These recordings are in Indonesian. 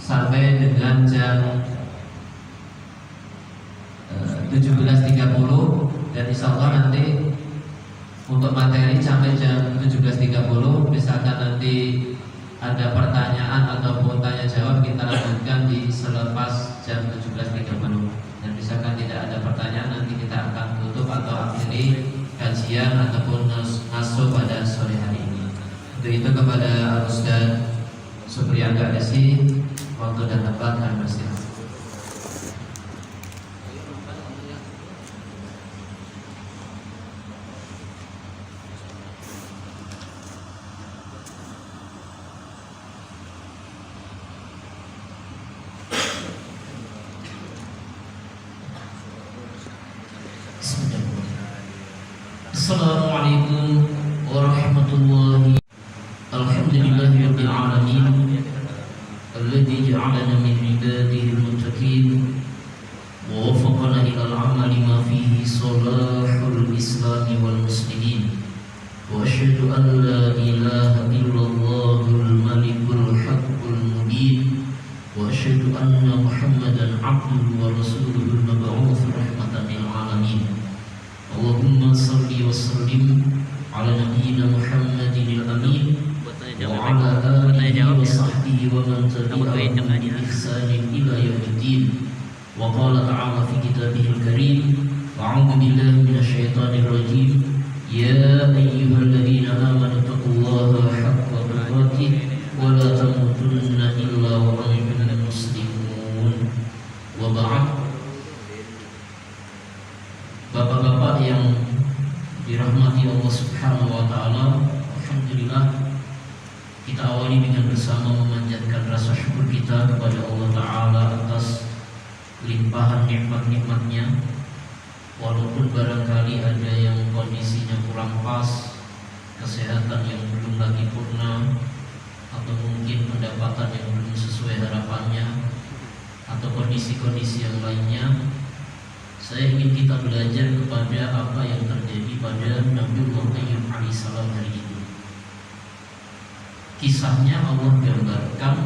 sampai dengan jam 17.30, dan insya Allah nanti untuk materi sampai jam 17.30. Misalkan nanti ada pertanyaan ataupun tanya jawab, kita lanjutkan di selepas jam 17.30. Dan misalkan tidak ada pertanyaan, nanti kita akan tutup atau akhiri kajian ataupun masuk pada sore hari ini. Untuk itu kepada Ustaz Supriyangga Desi, waktu dan tempat kami persilakan. Assalamualaikum warahmatullahi wabarakatuh. Alhamdulillahirabbil alamin alladzi ja'alana min ibadihil muttaqin wa waffaqana ilal amali ma fihi salahul islami wal muslimin. Wa asyhadu an la ilaha illallahul malikul haqqul mubin. Wa asyhadu anna Muhammadan abduhu wa rasuluhul mab'uts rahmatan lil alamin. Allahumma salli wa sallim ala nabiyyina Muhammadin al-amin wa ala alihi wa sahbihi wa man tabi'ahum bi ihsanin ila yaumiddin. Wa qala ta'ala fi kitabihil karim, a'udzu billahi minasy syaithanir rajim, ya ayyuhalladzina amanu taqullaha haqqa tuqatih wa la tamutunna illa wa antum muslimun. Wa ba'd. Bapak-bapak yang dirahmati Allah Subhanahu wa taala, alhamdulillah kita awali dengan bersama memanjatkan rasa syukur kita kepada Allah taala atas limpahan nikmat-nikmatnya. Walaupun barangkali ada yang kondisinya kurang pas, kesehatan yang belum lagi purna, atau mungkin pendapatan yang belum sesuai harapannya, atau kondisi-kondisi yang lainnya, saya ingin kita belajar kepada apa yang terjadi pada Nabiullah Ayyub alaihissalam hari itu. Kisahnya Allah gambarkan,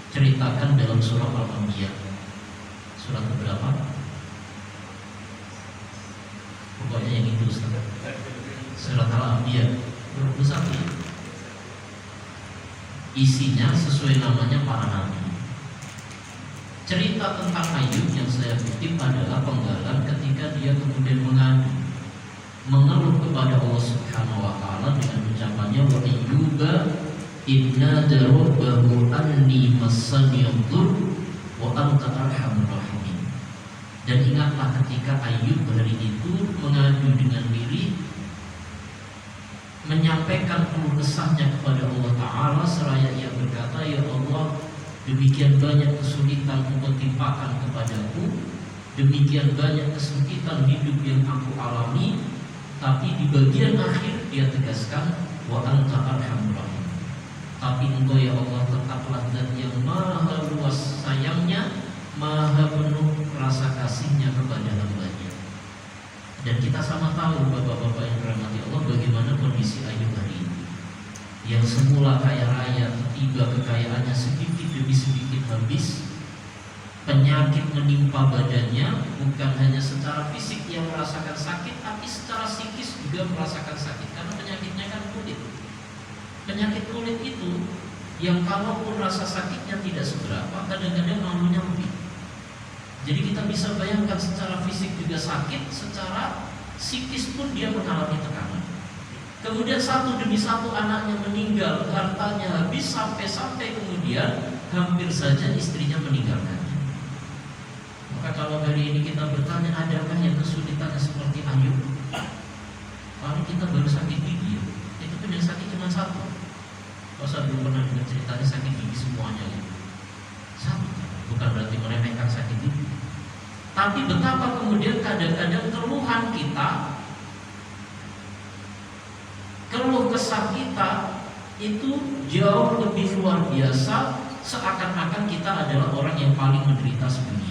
ceritakan dalam surah Al-Anbiya. Surat berapa? Pokoknya yang itu, Ustaz. Surat Al-Anbiya 21. Isinya sesuai namanya para nabi. Cerita tentang Ayub yang saya kutip adalah penggalan ketika dia kemudian mengeluh kepada Allah Subhanahu wa taala dengan ucapannya, wa ayyuba inna rabbahu anni massani yadur wa anta arhamur rahimin. Dan ingatlah ketika Ayub hari itu mengadu dengan diri, menyampaikan keluh kesahnya kepada Allah taala seraya ia berkata, ya Allah, demikian banyak kesulitan engkau timpakan kepadaku, demikian banyak kesulitan hidup yang aku alami, tapi di bagian akhir dia tegaskan, wa anta arhamur rahim. Tapi engkau ya Allah tetaplah zat yang maha luas sayangnya, maha penuh rasa kasihnya kepada hamba-Nya. Dan kita sama tahu bapak-bapak yang dirahmati Allah bagaimana kondisi Ayub hari ini, yang semula kaya raya, tiba kekayaannya sedikit demi sedikit habis. Penyakit menimpa badannya, bukan hanya secara fisik yang merasakan sakit, tapi secara psikis juga merasakan sakit, karena penyakitnya kan kulit. Penyakit kulit itu yang kalaupun rasa sakitnya tidak seberapa, kadang-kadang malunya lebih. Jadi kita bisa bayangkan secara fisik juga sakit, secara psikis pun dia mengalami tekanan. Kemudian satu demi satu anaknya meninggal, hartanya habis, sampai kemudian hampir saja istrinya meninggalkannya. Maka kalau hari ini kita bertanya, adakah yang kesulitannya seperti Ayub? Paling kita baru sakit gigi, itu pun yang sakit cuma satu. Masa belum pernah dengar ceritanya sakit gigi semuanya gitu. Satu, bukan berarti meremehkan sakit gigi, tapi betapa kemudian kadang-kadang keluhan kita, keluh kesah kita itu jauh lebih luar biasa, seakan-akan kita adalah orang yang paling menderita sedunia.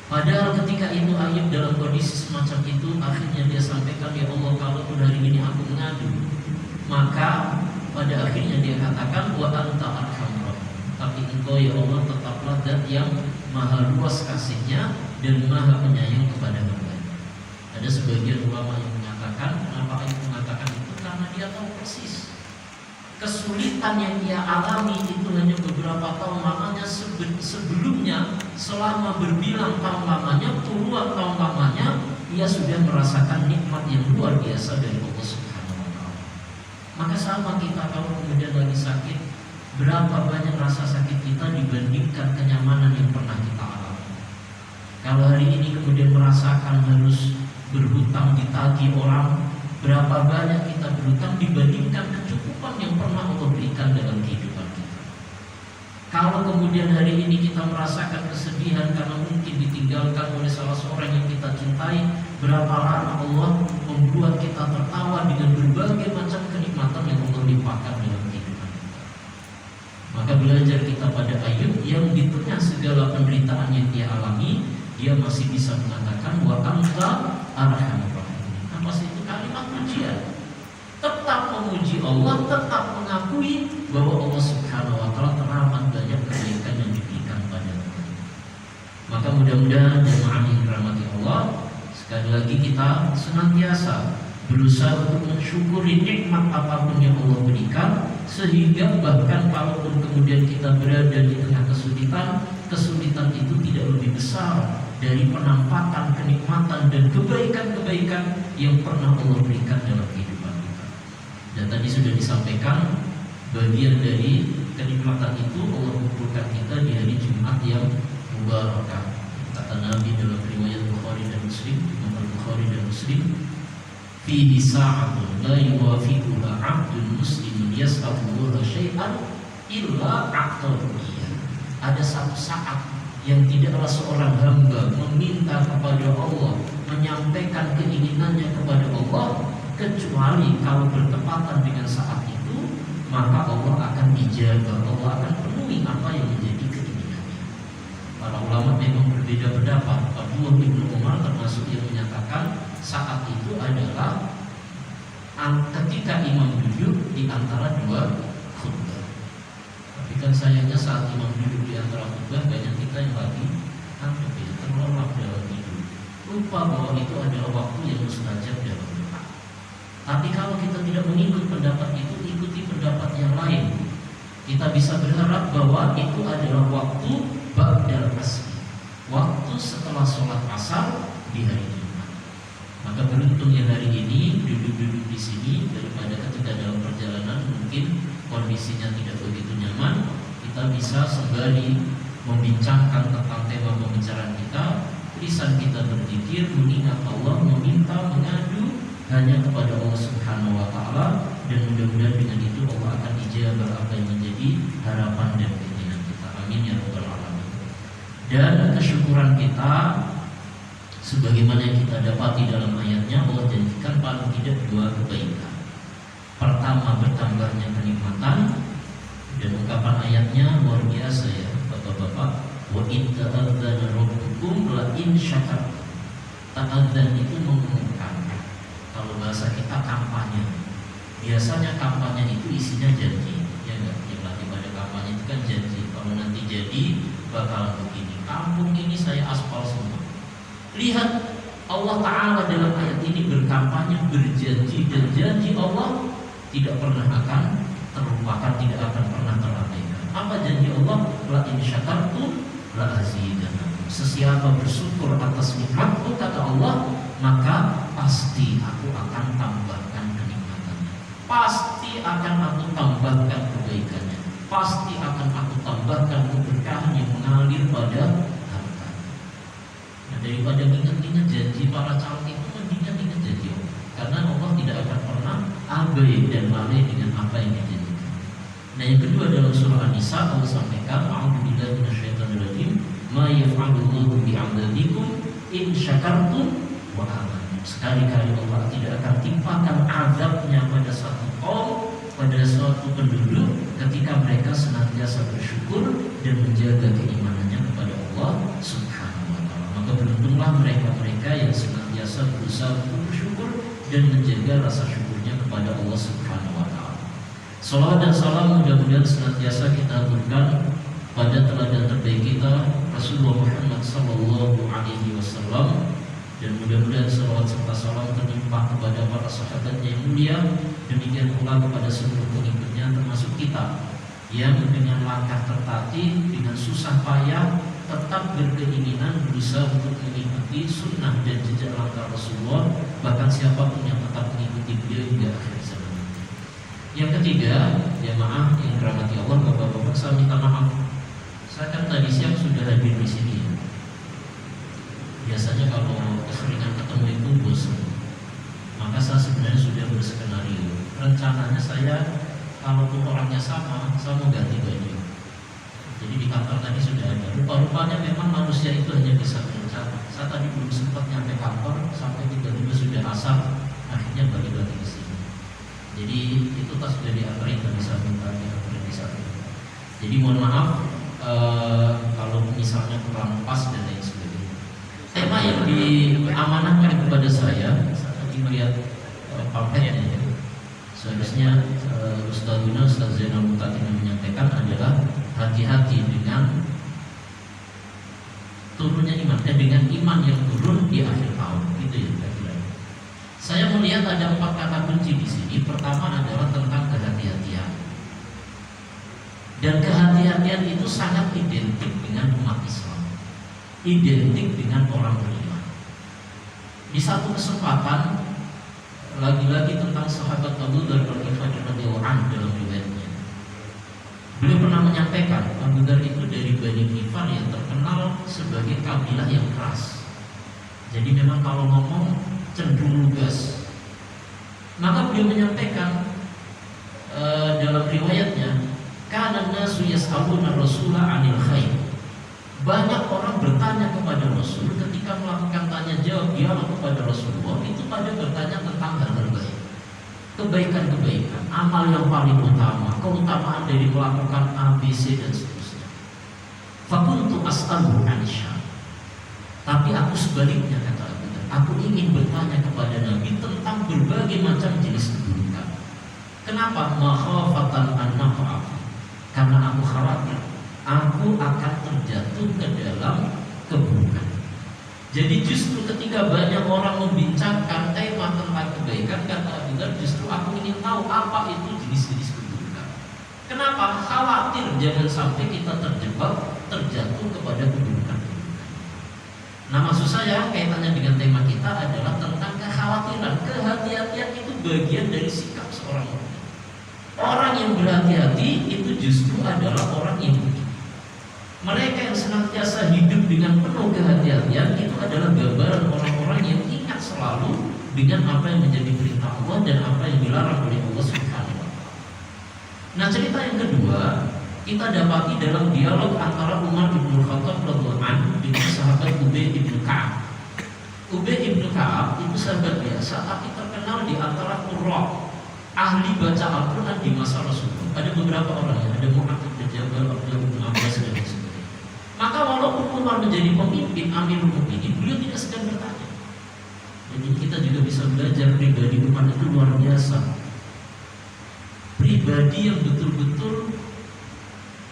Padahal ketika itu Ayub dalam kondisi semacam itu, akhirnya dia sampaikan, ya Allah, kalau hari ini aku mengadu, maka pada akhirnya dia katakan, wa anta arhamur tapi Engkau ya Allah tetaplah zat yang maha luas kasihnya dan maha penyayang kepada hamba. Ada sebagian ulama yang mengatakan, kenapa ayat mengatakan itu? Karena dia tahu persis kesulitan yang dia alami itu hanya beberapa tahun lamanya. Sebelumnya selama berbilang tahun lamanya, puluhan tahun lamanya, ia sudah merasakan nikmat yang luar biasa dari Allah Subhanahu wa Ta'ala. Maka sama kita kalau kemudian lagi sakit, berapa banyak rasa sakit kita dibandingkan kenyamanan yang pernah kita alami. Kalau hari ini kemudian merasakan harus berhutang ditagih orang, berapa banyak kita berhutang dibandingkan kecukupan yang pernah Allah berikan dalam kehidupan kita. Kalau kemudian hari ini kita merasakan kesedihan karena mungkin ditinggalkan oleh salah seorang yang kita cintai, berapa lama Allah membuat kita tertawa dengan berbagai macam kenikmatan yang Allah limpahkan dalam kehidupan kita. Maka belajar kita pada Ayub yang di tengah segala penderitaan yang dia alami, dia masih bisa mengatakan wa anta arhamur rahimin. Apa sih itu kalimat pujian? Tetap memuji Allah, tetap mengakui bahwa Allah Subhanahu wa Ta'ala teramat banyak kebaikan yang diberikan padanya. Maka mudah-mudahan jemaah yang dirahmati Allah, sekali lagi kita senantiasa berusaha untuk mensyukuri nikmat apapun yang Allah berikan, sehingga bahkan kalaupun kemudian kita berada di tengah kesulitan itu tidak lebih besar dari penampakan kenikmatan dan kebaikan-kebaikan yang pernah Allah berikan dalam kehidupan kita. Dan tadi sudah disampaikan bagian dari kenikmatan itu Allah kumpulkan kita di hari Jumat yang mubarakah. Kata Nabi dalam riwayat Bukhari dan Muslim, Imam Bukhari dan Muslim, fihi sa'atun la yuwafiquha 'abdun muslimun yas'aluhu syai'an illa a'tahu. Ada satu saat yang tidaklah seorang hamba meminta kepada Allah, menyampaikan keinginannya kepada Allah, kecuali kalau bertepatan dengan saat itu, maka Allah akan ijabah, Allah akan penuhi apa yang menjadi keinginannya. Para ulama memang berbeda pendapat. Abdullah bin Umar termasuk yang menyatakan saat itu adalah ketika imam duduk di antara dua khutbah. Tapi kan sayangnya saat imam duduk di antara khutbah, banyak kita yang lagi terlelap dalam tidur, lupa bahwa itu adalah waktu yang mustajab dalam doa. Tapi kalau kita tidak mengikut pendapat itu, ikuti pendapat yang lain, kita bisa berharap bahwa itu adalah waktu ba'dal asri, waktu setelah sholat asar di hari Jumat. Maka beruntungnya hari ini duduk-duduk di sini daripada ketika dalam perjalanan mungkin kondisinya tidak begitu nyaman, kita bisa sembari membincangkan tentang tema pembicaraan kita, lisan kita berzikir, mengingat Allah, meminta, mengadu hanya kepada Allah Subhanahu wa Ta'ala, dan mudah-mudahan dengan itu Allah akan ijabah apa yang menjadi harapan dan keinginan kita. Amin ya rabbal alamin. Dan kesyukuran kita sebagaimana yang kita dapati dalam ayatnya, Allah janjikan paling tidak dua kebaikan. Pertama, bertambahnya kenikmatan, dan ungkapan ayatnya luar biasa ya Bapak-bapak, wa in ta'adzana rabbukum la in syakartum. Ta'adzan itu mengumumkan, kalau bahasa kita kampanye. Biasanya kampanye itu isinya janji, ya enggak? Yang lagi pada kampanye itu kan janji, kalau nanti jadi bakalan begini, kampung ini saya aspal semua. Lihat Allah Ta'ala dalam ayat ini berkampanye, berjanji, dan janji Allah tidak pernah akan terlupakan, tidak akan pernah terabaikan. Apa janji Allah? La in syakartum la azidannakum. Sesiapa bersyukur atas nikmatku, kata Allah, maka pasti aku akan tambahkan kenikmatannya, pasti akan aku tambahkan kebaikannya, pasti akan aku tambahkan keberkahan yang mengalir pada harta. Nah, daripada ingat-ingat janji para calon itu, mendingan ingat janji Allah, karena Allah tidak akan pernah abai dan lalai dengan apa yang dijanjikan. Nah, yang kedua dalam surah An-Nisa Allah sampaikan, a'udzubillahi minasyaitonirrajim, ma yaf'alullahu bi'adzalikum in syakartum wa amantum. Sekali-kali Allah tidak akan timpakan azabnya pada satu kaum, pada suatu penduduk, ketika mereka senantiasa bersyukur dan menjaga keimanannya kepada Allah Subhanahu wa Ta'ala. Maka beruntunglah mereka-mereka yang senantiasa berusaha untuk bersyukur dan menjaga rasa syukurnya kepada Allah Subhanahu wa Ta'ala. Salawat dan salam mudah-mudahan senantiasa kita aturkan pada teladan terbaik kita Rasulullah Muhammad sallallahu alaihi wasallam, dan mudah-mudahan salawat serta salam terlimpah kepada para sahabatnya yang mulia, demikian pula kepada seluruh pengikutnya termasuk kita yang dengan langkah tertatih, dengan susah payah tetap berkeinginan berusaha untuk mengikuti sunnah dan jejak langkah Rasulullah, bahkan siapapun yang tetap mengikuti beliau hingga akhir zaman. Yang ketiga, jamaah yang dirahmati Allah, Bapak-bapak, saya minta maaf. Saya kan tadi siang sudah hadir di sini. Biasanya kalau keseringan ketemu itu bosan. Maka saya sebenarnya sudah berskenario. Rencananya saya kalaupun orangnya sama, saya mau ganti baju. Jadi di kantor tadi sudah ada. Rupa-rupanya memang manusia itu hanya bisa berencana. Saya tadi belum sempat nyampe kantor sampai tiba-tiba sudah asar, akhirnya balik lagi ke sini. Jadi itu tas sudah diantarin, tadi saya minta diantarin di sana. Jadi mohon maaf kalau misalnya kurang pas dan lain sebagainya. Tema yang diamanahkan kepada saya tadi melihat pamfletnya ya. Seharusnya Ustaz Zainal Mutakin yang menyampaikan adalah hati-hati dengan turunnya iman, dengan iman yang turun di akhir tahun, gitu ya kira-kira. Saya melihat ada 4 kata kunci di sini. Pertama adalah tentang kehati-hatian. Dan kehati-hatian itu sangat identik dengan umat Islam, identik dengan orang beriman. Di satu kesempatan, lagi-lagi tentang sahabat Abu Dzar radhiyallahu anhu dalam riwayatnya, beliau pernah menyampaikan Abu Dzar itu dari Bani Ghifar yang terkenal sebagai kabilah yang keras. Jadi memang kalau ngomong cenderung lugas. Maka beliau menyampaikan dalam riwayatnya, kana nasu yas'aluna Rasulullah 'anil khair. Banyak orang bertanya kepada Rasul ketika melakukan tanya jawab dialog kepada Rasulullah, itu pada bertanya tentang hal-hal baik, kebaikan-kebaikan, amal yang paling utama, keutamaan dari melakukan A, B, C dan seterusnya. Fakuntu as'aluhu 'anil syarr. Tapi aku sebaliknya, kata Abu Dzar, aku ingin bertanya kepada Nabi tentang berbagai macam jenis keburukan. Kenapa? Makhafatan an nafa'ah. Karena aku khawatir aku akan terjatuh ke dalam keburukan. Jadi justru ketika banyak orang membincangkan tema tentang kebaikan, kata Abu Dzar, justru aku ingin tahu apa itu jenis-jenis keburukan. Kenapa? Khawatir jangan sampai kita terjatuh kepada keburukan. Nah, maksud saya kaitannya dengan tema kita adalah tentang kekhawatiran. Kehati-hatian itu bagian dari sikap seorang orang. Orang yang berhati-hati itu justru adalah orang yang beriman. Mereka yang senantiasa hidup dengan penuh kehati-hatian itu adalah gambaran orang-orang yang ingat selalu dengan apa yang menjadi perintah Allah dan apa yang dilarang oleh Allah Subhanahu wa taala. Nah, cerita yang kedua kita dapati dalam dialog antara Umar bin Khattab radhiyallahu anhu dengan sahabat Ubay bin Ka'ab. Ubay bin Ka'ab itu sahabat biasa tapi terkenal di antara qurra, ahli baca Al-Quran di masa Rasulullah. Ada beberapa orang ya, ada Mu'adzz bin Jabal, Abdullah bin Abbas dan sebagainya. Maka walaupun Umar menjadi pemimpin Amirul Mukminin, beliau tidak segan bertanya. Jadi kita juga bisa belajar pribadi Umar itu luar biasa. Pribadi yang betul-betul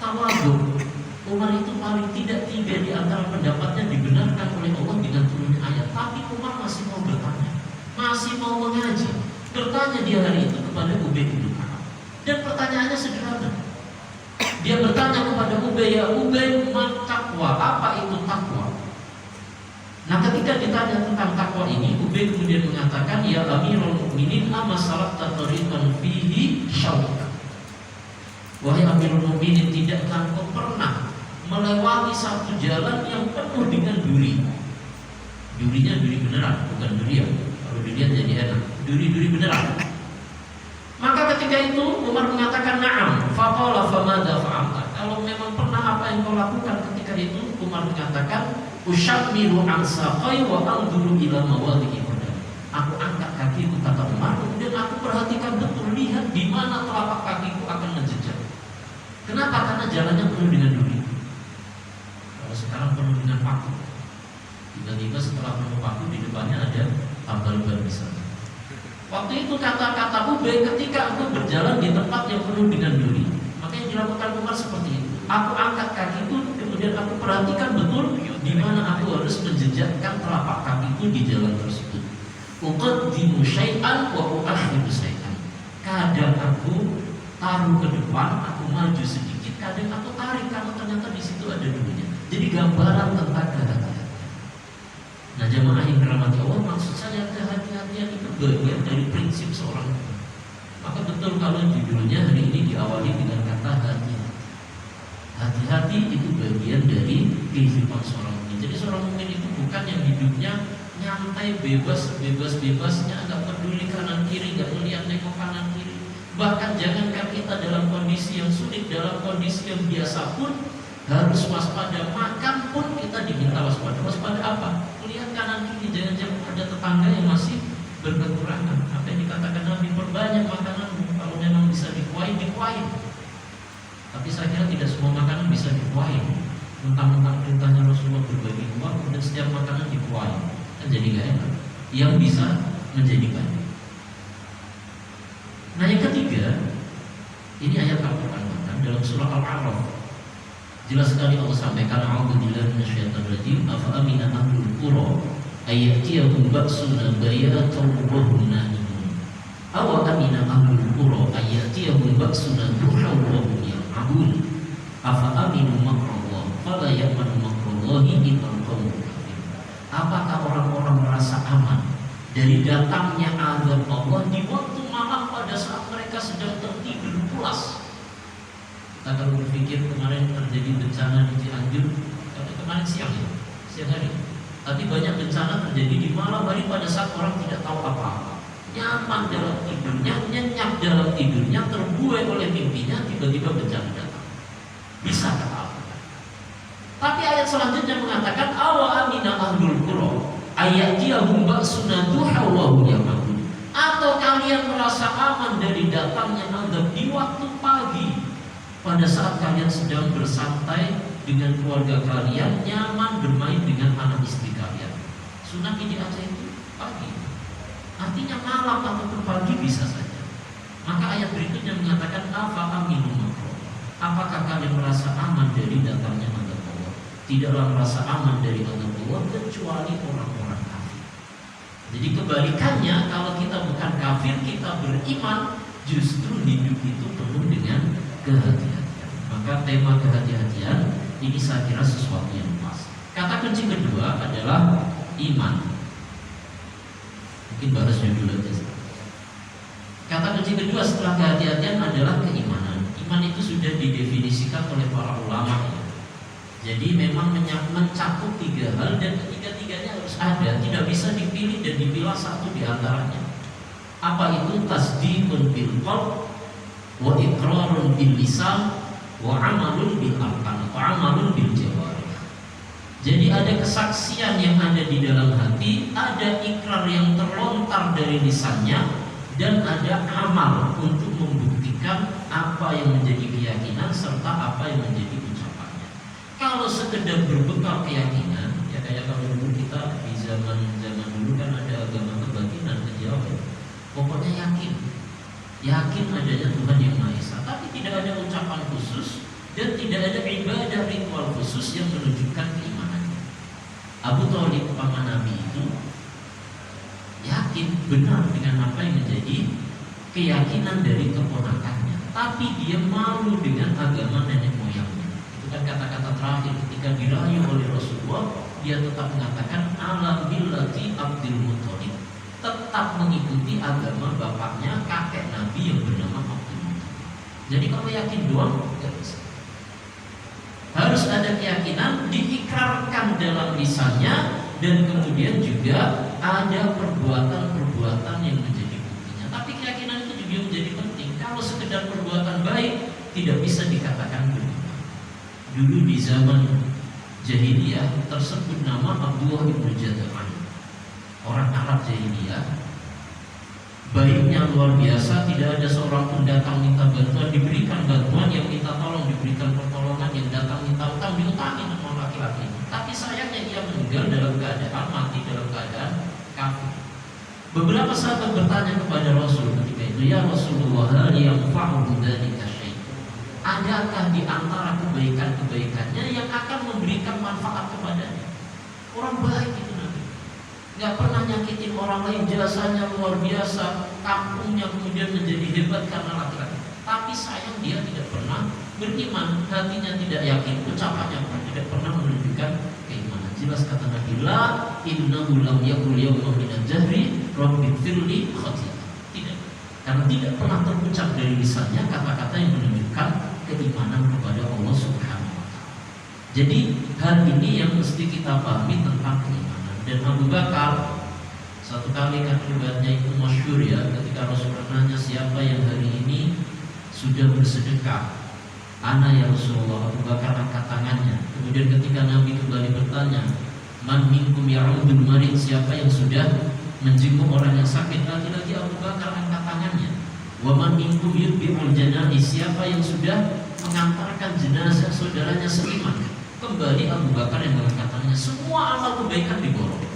tawadhu. Umar itu paling tidak 3 di antara pendapatnya dibenarkan oleh Allah dengan turunnya ayat. Tapi Umar masih mau bertanya, masih mau mengaji. Bertanya dia hari itu kepada Ubay bin Ka'ab. Dan pertanyaannya sederhana. Dia bertanya kepada Ubay, ya Ubay, man taqwa, apa itu takwa? Nah, ketika ditanya tentang takwa ini, Ubay kemudian mengatakan, ya Amirul Mukminin, ama salakta tariqan fihi syauka. Wahai Amirul Mukminin, tidakkah engkau pernah melewati satu jalan yang penuh dengan duri? Durinya duri beneran, bukan durian. Kalau dilihat jadi enak, duri-duri beneran. Maka ketika itu Umar mengatakan na'am. Faqala famadza fa'alta. Kalau memang pernah, apa yang kau lakukan ketika itu? Umar mengatakan usyammiru an saqai wa anzuru ila mawadhi'i qadam. Aku angkat kakiku, kata Umar, kemudian aku perhatikan betul, lihat di mana telapak kakiku akan menjejak. Kenapa? Karena jalannya penuh dengan duri. Kalau sekarang penuh dengan paku. Tiba-tiba setelah penuh paku di depannya ada tambal ban misalnya. Waktu itu kata-kata Ubay, ketika aku berjalan di tempat yang penuh dengan duri, maka yang dilakukan Umar seperti itu. Aku angkat kakiku, kemudian aku perhatikan betul di mana aku harus menjejakkan telapak kakiku di jalan tersebut. Uqaddimu syai'an wa uakhiru syai'an. Kadang aku taruh ke depan, aku maju sedikit, kadang aku tarik karena ternyata di situ ada dulunya. Jadi gambaran tentang kehati-hatian. Nah, jamaah yang dirahmati Allah, maksud saya kehati-hatian itu bagian dari prinsip seorang mukmin. Maka betul kalau judulnya hari ini diawali dengan kata hati-hati. Hati-hati itu bagian dari kehidupan seorang mukmin. Jadi seorang mukmin itu bukan yang hidupnya nyantai, bebas-bebasnya, nggak peduli kanan kiri, nggak melihat nengok kanan kiri. Bahkan jangankan kita dalam kondisi yang sulit, dalam kondisi yang biasa pun harus waspada. Makan pun kita diminta waspada. Waspada apa? Lihat kanan kiri, jangan-jangan ada tetangga yang masih berkekurangan. Apa yang dikatakan Nabi, perbanyak makanan, kalau memang bisa dikuain. Tapi saya kira tidak semua makanan bisa dikuain. Mentang-mentang perintahnya Rasulullah berbagi uang, kemudian setiap makanan dikuain, kan jadi gak enak. Yang bisa menjadi banyak. Nah, yang ketiga, ini ayat Al-Quran dalam surah Al-A'raf. Jelas sekali Allah sampaikan, a'udzubillahi minasyaitonir rajim, afa amina ahlul qura ayatiyahum ba'suna bayatan wa hum na'imun. Aw amina ahlul qura ayatiyahum ba'suna duhan wa hum yal'abun. Afa aminu makrallah fala ya'manu makrallahi illal qaumul kafirun. Apakah orang-orang merasa aman dari datangnya azab Allah di waktu malam pada saat mereka sedang tertidur pulas? Kita kalau berpikir kemarin terjadi bencana di Cianjur, kemarin siang hari. Tapi banyak bencana terjadi di malam hari pada saat orang tidak tahu apa-apa. Nyaman dalam tidurnya, nyenyak dalam tidurnya, terbuai oleh mimpinya, tiba-tiba bencana datang. Bisa apa? Tapi ayat selanjutnya mengatakan, awa amina ahlul qura ayatiyahum ba'suna duha wa hum yal'abun. Atau kalian merasa aman dari datangnya azab di waktu pagi, pada saat kalian sedang bersantai dengan keluarga kalian, nyaman bermain dengan anak istri kalian. Tsunami di Aceh itu pagi, artinya malam ataupun pagi bisa saja. Maka ayat berikutnya mengatakan, afa aminu makrallah. Apakah kalian merasa aman dari datangnya azab Allah? Tidaklah merasa aman dari azab Allah kecuali orang-orang kafir. Jadi kebalikannya, kalau kita bukan kafir, kita beriman, justru hidup itu penuh dengan kehati-hatian. Maka tema kehati-hatian ini saya kira sesuatu yang pas. Kata kunci kedua adalah iman. Mungkin bahas dulu aja. Kata kunci kedua setelah kehati-hatian adalah keimanan. Iman itu sudah didefinisikan oleh para ulama. Jadi memang mencakup tiga hal dan ketiga-tiganya harus ada. Tidak bisa dipilih dan dipilah satu di antaranya. Apa itu? Tasdiqun bil qalb wa iqrarun bil lisan wa amalun bil arkan wa amalun bil jawarih. Jadi ada kesaksian yang ada di dalam hati, ada ikrar yang terlontar dari lisannya, dan ada amal untuk membuktikan apa yang menjadi keyakinan serta apa yang menjadi ucapannya. Kalau sekedar berbekal keyakinan, ya kayak kalau dulu kita di zaman dulu kan ada agama kebatinan, kejauhan. Pokoknya yakin adanya Tuhan yang Maha Esa, tapi tidak ada ucapan khusus dan tidak ada ibadah ritual khusus yang menunjukkan keimanannya. Abu Thalib paman Nabi itu yakin benar dengan apa yang menjadi keyakinan dari keponakannya, tapi dia malu dengan agama nenek moyangnya. Itu kan kata-kata terakhir ketika dirayu oleh Rasulullah, dia tetap mengatakan ala millati Abdul Muthalib, tetap mengikuti agama bapaknya, kakek Nabi yang bernama Abdul Muthalib. Jadi kalau yakin doang nggak bisa. Harus ada keyakinan, diikrarkan dalam lisannya, dan kemudian juga ada perbuatan-perbuatan yang menjadi buktinya. Tapi keyakinan itu juga menjadi penting. Kalau sekedar perbuatan baik tidak bisa dikatakan beriman. Dulu di zaman jahiliyah tersebut nama Abdullah bin Jada'an, orang Arab jahiliyah, baiknya luar biasa, tidak ada seorang pun datang minta bantuan, diberikan bantuan, yang minta tolong diberikan pertolongan, yang datang minta utang diutangin sama laki-laki. Tapi sayangnya ia meninggal dalam keadaan mati, dalam keadaan kafir. Beberapa sahabat bertanya kepada Rasul ketika itu, ya Rasulullah, hal yang fa'udu dzalika syai', adakah di antara kebaikan-kebaikannya yang akan memberikan manfaat kepadanya? Orang baik itu Nabi, nggak pernah nyakitin orang lain, jasanya luar biasa, kampungnya kemudian menjadi hebat karena laki-laki. Tapi sayang dia tidak pernah beriman, hatinya tidak yakin, ucapannya pun tidak pernah menunjukkan keimanan. Jelas kata Nabi, la innahu lam yaqul yawma minal jahri rabbighfirli khati'ah. Tidak, karena tidak pernah terucap dari lisannya kata-kata yang menunjukkan keimanan kepada Allah Subhanahu wa ta'ala. Jadi hal ini yang mesti kita pahami tentang keimanan. Dan Abu Bakar satu kali kan riwayatnya itu masyhur ya, ketika Rasulullah nanya siapa yang hari ini sudah bersedekah, ana ya Rasulullah. Abu Bakar angkat tangannya. Kemudian ketika Nabi kembali bertanya, man minkum ya'udul marid, siapa yang sudah menjenguk orang yang sakit, lagi-lagi Abu Bakar angkat tangannya. Wa man minkum yutbi'ul janaiz, siapa yang sudah mengantarkan jenazah saudaranya seiman. Kembali Abu Bakar yang mengangkat tangannya. Semua amal kebaikan diborong.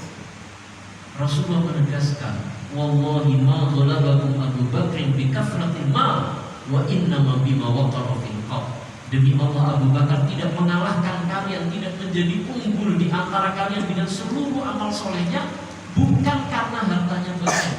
Rasulullah menegaskan, wallahi ma ghalabakum Abu Bakrin bi kafratil mal wa innama bima waqara fil qalb. Demi Allah, Abu Bakar tidak mengalahkan kalian, tidak menjadi unggul di antara kalian dengan seluruh amal solehnya, bukan karena hartanya banyak.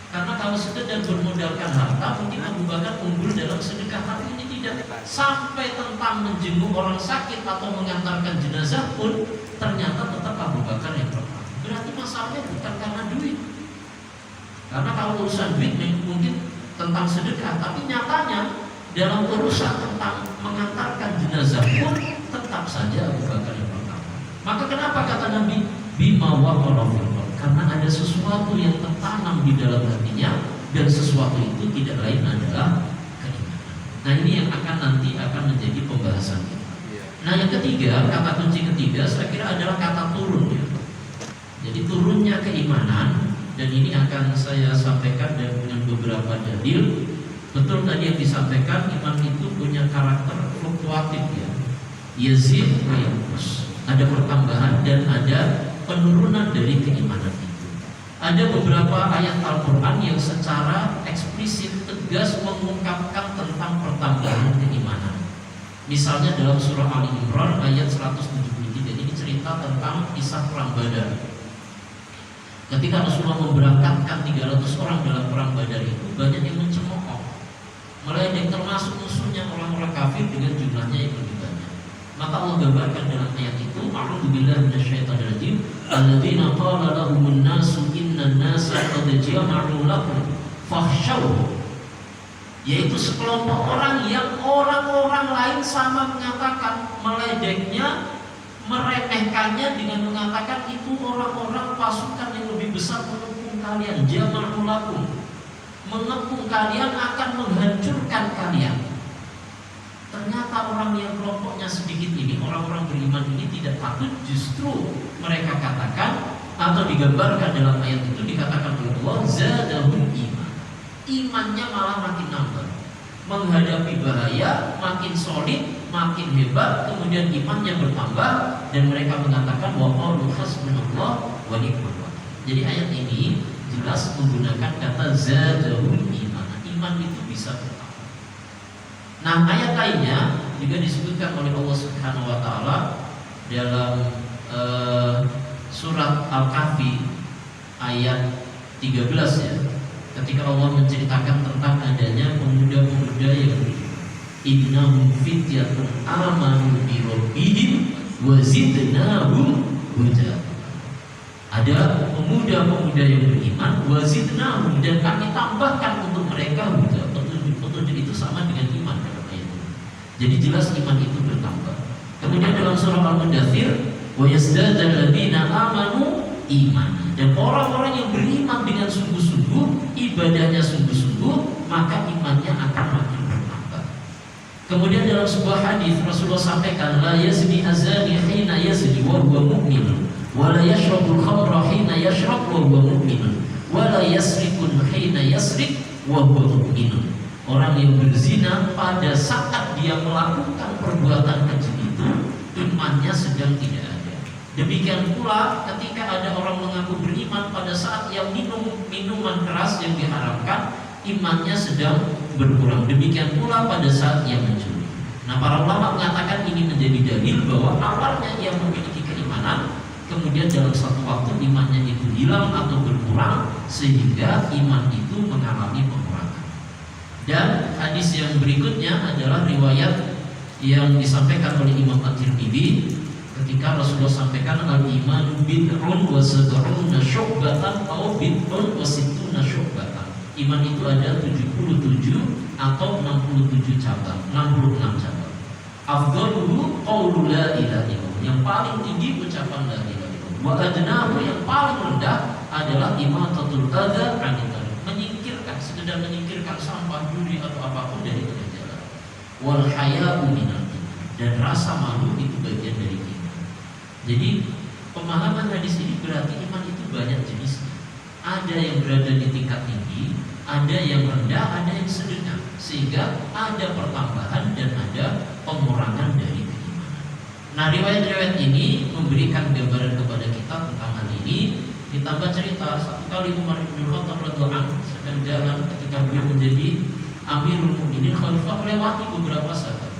Karena kalau sekedar bermodalkan harta, mungkin Abu Bakar unggul dalam sedekah, tapi ini tidak. Sampai tentang menjenguk orang sakit atau mengantarkan jenazah pun ternyata tetap Abu Bakar yang pertama. Berarti masalahnya bukan karena duit. Karena kalau urusan duit mungkin tentang sedekah, tapi nyatanya dalam urusan tentang mengantarkan jenazah pun tetap saja Abu Bakar yang pertama. Maka kenapa kata Nabi bima waqara fil qalb? Karena ada sesuatu yang tertanam di dalam hatinya, dan sesuatu itu tidak lain adalah keimanan. Nah, ini yang nanti akan menjadi pembahasan kita. Nah, yang ketiga, kata kunci ketiga saya kira adalah kata turun ya. Jadi turunnya keimanan, dan ini akan saya sampaikan dengan beberapa dalil. Betul tadi yang disampaikan, iman itu punya karakter fluktuatif ya. Yazid wa yanqus. Ada pertambahan dan ada penurunan dari keimanan itu. Ada beberapa ayat Al-Quran yang secara eksplisit tegas mengungkapkan tentang pertambahan keimanan. Misalnya dalam surah Ali Imran ayat 173, ini cerita tentang kisah perang Badar. Ketika Rasulullah memberangkatkan 300 orang dalam perang Badar itu, banyak yang mencemooh, meledek, termasuk musuhnya orang-orang kafir dengan jumlahnya yang lebih banyak. Maka Allah gambarkan dalam ayat itu, a'udzu billahi minasyaitonir rajim, alladzina qala lahumun nasu innan nasa qad jama'u lakum fakhshawhum. Yaitu sekelompok orang yang orang-orang lain sama mengatakan, meledeknya, meremehkannya dengan mengatakan itu orang-orang pasukan yang lebih besar mengepung kalian, jama'u lakum, mengepung kalian, akan menghancurkan kalian. Ternyata orang yang kelompoknya sedikit ini, orang-orang beriman ini tidak takut, justru mereka katakan atau digambarkan dalam ayat itu, dikatakan oleh Allah, zadahum iman. Imannya malah makin nambah, menghadapi bahaya makin solid, makin hebat, kemudian imannya bertambah, dan mereka mengatakan wa qalu hasbunallah wa ni'mal wakil. Jadi ayat ini jelas menggunakan kata zadahum iman. Iman itu bisa bertambah. Nah, ayat lainnya juga disebutkan oleh Allah Subhanahu wa taala dalam surat Al-Kahfi ayat 13 ya. Ketika Allah menceritakan tentang adanya pemuda-pemuda yang innahum fityatun amanu bi rabbihim wa zidnahum huda. Ada pemuda-pemuda yang beriman, wa zidnahum, dan kami tambahkan untuk mereka huda. Petunjuk itu sama dengan iman dalam ayat ini. Jadi jelas iman itu bertambah. Kemudian dalam surah Al-Mudaththir, wa yazdadal ladzina amanu iman. Dan orang-orang yang beriman dengan sungguh-sungguh, ibadahnya sungguh-sungguh, maka imannya akan makin bertambah. Kemudian dalam sebuah hadis Rasulullah sampaikan, la yazni azani hina yazni wa huwa mu'min, wa la yashrabul khamra hina yashrab wa huwa mu'min, wa la yasrikun hina yasrik wa huwa mu'min. Orang yang berzina pada saat dia melakukan perbuatan keji itu, imannya sedang tidak ada. Demikian pula ketika ada orang mengaku beriman pada saat yang minum minuman keras yang diharamkan, imannya sedang berkurang. Demikian pula pada saat yang mencuri. Nah, para ulama mengatakan ini menjadi dalil bahwa awalnya ia memiliki keimanan, kemudian dalam satu waktu imannya itu hilang atau berkurang, sehingga iman itu mengalami pengurangan. Dan hadis yang berikutnya adalah riwayat yang disampaikan oleh Imam At-Tirmidzi ketika Rasulullah sampaikan al-iman bid'un wa sab'una syu'batan atau bid'un wa sittuna syu'batan. Iman itu ada 77 atau 67 cabang, 66 cabang. Afdaluhu qaulu la ilaha illallah. Yang paling tinggi ucapan la ilaha illallah. Wa adnahu, yang paling rendah adalah imatatul adza 'anil tariq. Menyingkirkan, sekedar menyingkirkan sampah, duri atau apapun dari tengah jalan. Wal haya'u minal iman. Dan rasa malu itu bagian dari iman. Jadi pemahaman hadis ini berarti iman itu banyak jenisnya. Ada yang berada di tingkat tinggi, ada yang rendah, ada yang sedang, sehingga ada pertambahan dan ada pengurangan dari keimanan. Nah, riwayat-riwayat ini memberikan gambaran kepada kita tentang hal ini. Ditambah cerita satu kali Umar bin Khattab radhiyallahu anhu sedang jalan ketika beliau menjadi Amirul Mukminin khalifah, melewati beberapa sahabat.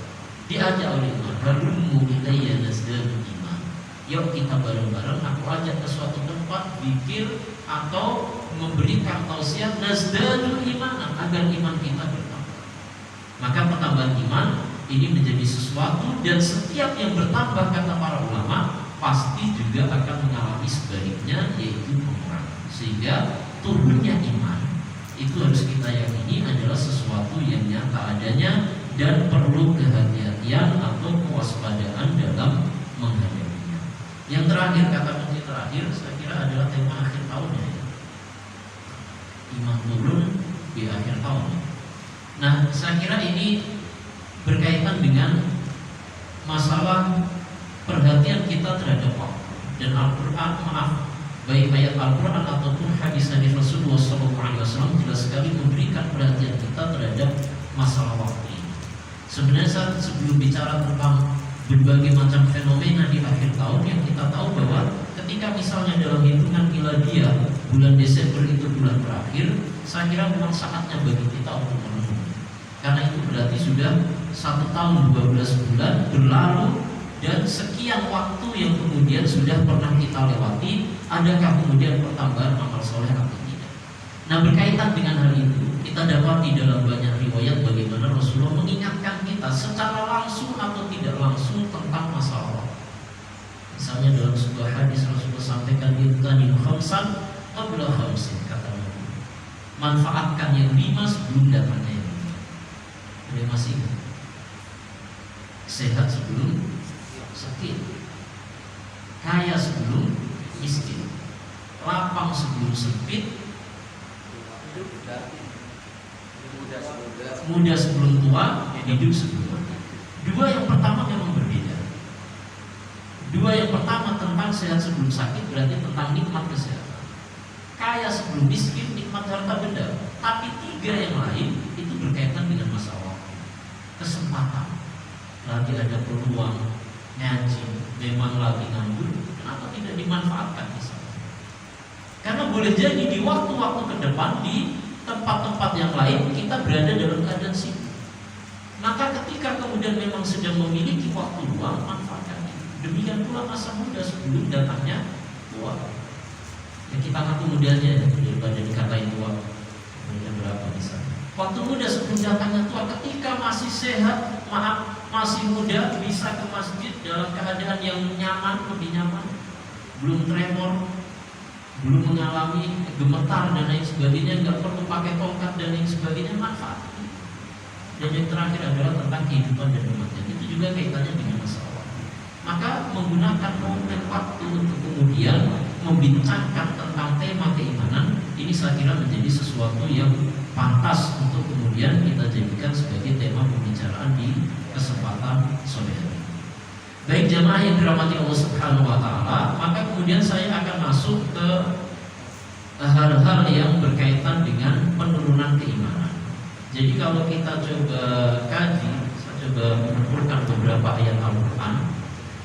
Diajak oleh Umar, "Halummu ilayya nazdadu iman." Yuk kita bareng-bareng, aku ajak ke suatu tempat zikir atau memberikan tausiah nazdadu imanan, agar iman kita bertambah. Maka pertambahan iman ini menjadi sesuatu, dan setiap yang bertambah, kata para ulama, pasti juga akan mengalami sebaliknya, yaitu pengurangan. Sehingga turunnya iman itu harus kita yakini adalah sesuatu yang nyata adanya dan perlu kehati-hatian atau kewaspadaan dalam menghadapinya. Yang terakhir, kata kunci terakhir, saya kira adalah tema akhir tahunnya ya. Iman turun di akhir tahun. Nah, saya kira ini berkaitan dengan masalah perhatian kita terhadap waktu. Dan Al-Quran, baik ayat Al-Quran ataupun hadis-hadis Rasulullah SAW jelas sekali memberikan perhatian kita terhadap masalah waktu ini. Sebenarnya sebelum bicara tentang berbagai macam fenomena di akhir tahun, yang kita tahu bahwa ketika misalnya dalam hitungan miladiah bulan Desember itu bulan terakhir, saya kira memang saatnya bagi kita untuk merenung. Karena itu berarti sudah 1 tahun 12 bulan berlalu, dan sekian waktu yang kemudian sudah pernah kita lewati. Adakah kemudian pertambahan amal soleh atau tidak? Nah, berkaitan dengan hal itu, kita dapati dalam banyak riwayat bagaimana Rasulullah mengingatkan kita secara langsung atau tidak langsung tentang masalah waktu. Misalnya dalam sebuah hadis Rasulullah sampaikan, "Ibtanimu khamsan qabla khamsin," kata Nabi. Manfaatkan yang 5 sebelum datangnya yang 5. Ada masih ingat? Sehat sebelum sakit, kaya sebelum miskin, lapang sebelum sempit, muda sebelum tua, hidup sebelum mati. Dua yang pertama memang berbeda. Dua yang pertama tentang sehat sebelum sakit berarti tentang nikmat kesehatan. Kaya sebelum miskin, nikmat harta benda. Tapi 3 yang lain itu berkaitan dengan masalah kesempatan. Lagi ada peluang ngaji, memang lagi nganggur, kenapa tidak dimanfaatkan misalnya? Karena boleh jadi di waktu-waktu ke depan di tempat-tempat yang lain kita berada dalam keadaan sibuk. Maka ketika kemudian memang sedang memiliki waktu luang, manfaatkan itu. Demikian pula masa muda sebelum datangnya tua. Ya, kita ngaku mudanya ya, daripada dikatain tua. Umurnya berapa misalnya? Waktu muda sebelum datangnya tua, ketika masih sehat, masih muda, bisa ke masjid dalam keadaan yang nyaman, lebih nyaman, belum tremor, belum mengalami gemetar dan lain sebagainya, nggak perlu pakai tongkat dan lain sebagainya, manfaat. Dan yang terakhir adalah tentang kehidupan dan kematian. Itu juga kaitannya dengan masalah. Maka menggunakan momen waktu untuk kemudian membincangkan tentang tema keimanan, ini saya kira menjadi sesuatu yang pantas untuk kemudian kita jadikan sebagai tema pembicaraan di kesempatan sore hari. Baik jamaah yang dirahmati Allah Subhanahu wa taala, maka kemudian saya akan masuk ke hal-hal yang berkaitan dengan penurunan keimanan. Jadi kalau kita coba kaji, saya coba mengumpulkan beberapa ayat Al-Qur'an,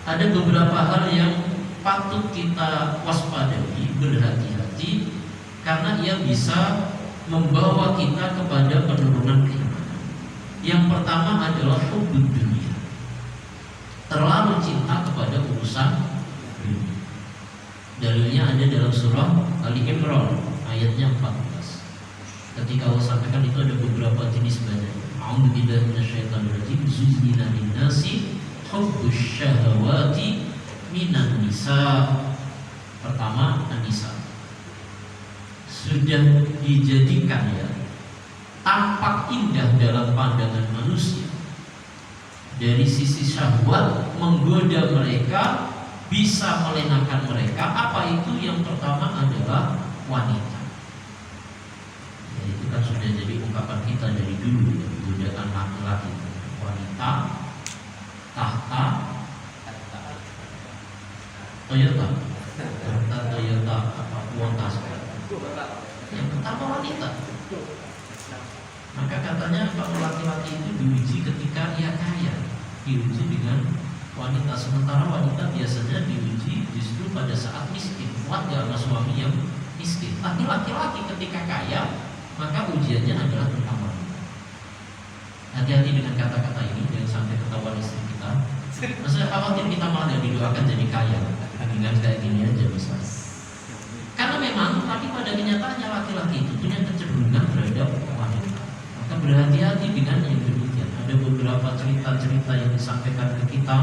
ada beberapa hal yang patut kita waspadai, berhati-hati, karena ia bisa membawa kita kepada penurunan keimanan. Yang pertama adalah hubbud dunia, terlalu cinta kepada urusan dunia. Dalilnya ada dalam surah Ali Imran ayatnya 14. Ketika Allah sampaikan itu ada beberapa jenis badan. A'udzubillahi minasyaitonirrajim. Zuyyina lin-nasi hubbus syahawati minan nisa. Pertama, an-nisa. Sudah dijadikan ya tampak indah dalam pandangan manusia dari sisi syahwat, menggoda mereka, bisa melenakan mereka. Apa itu? Yang pertama adalah wanita. Ya, itu kan sudah jadi ungkapan kita dari dulu ya, godaan laki-laki. Wanita, tahta, Toyota, apa kuantas. Yang pertama wanita. Maka katanya kalau laki-laki itu diuji ketika ia kaya, diuji dengan wanita. Sementara wanita biasanya diuji justru pada saat miskin. Kuat gak sama suami yang miskin. Tapi laki-laki ketika kaya, maka ujiannya adalah tentang wanita. Hati-hati dengan kata-kata ini, jangan sampai ketahuan istri kita. Maksudnya khawatir kita malah gak didoakan jadi kaya. Dengan kayak gini aja bisa. Karena memang, tapi pada kenyataannya laki-laki itu punya kecenderungan terhadap wanita. Maka berhati-hati dengan yang demikian. Ada beberapa cerita-cerita yang disampaikan ke kita,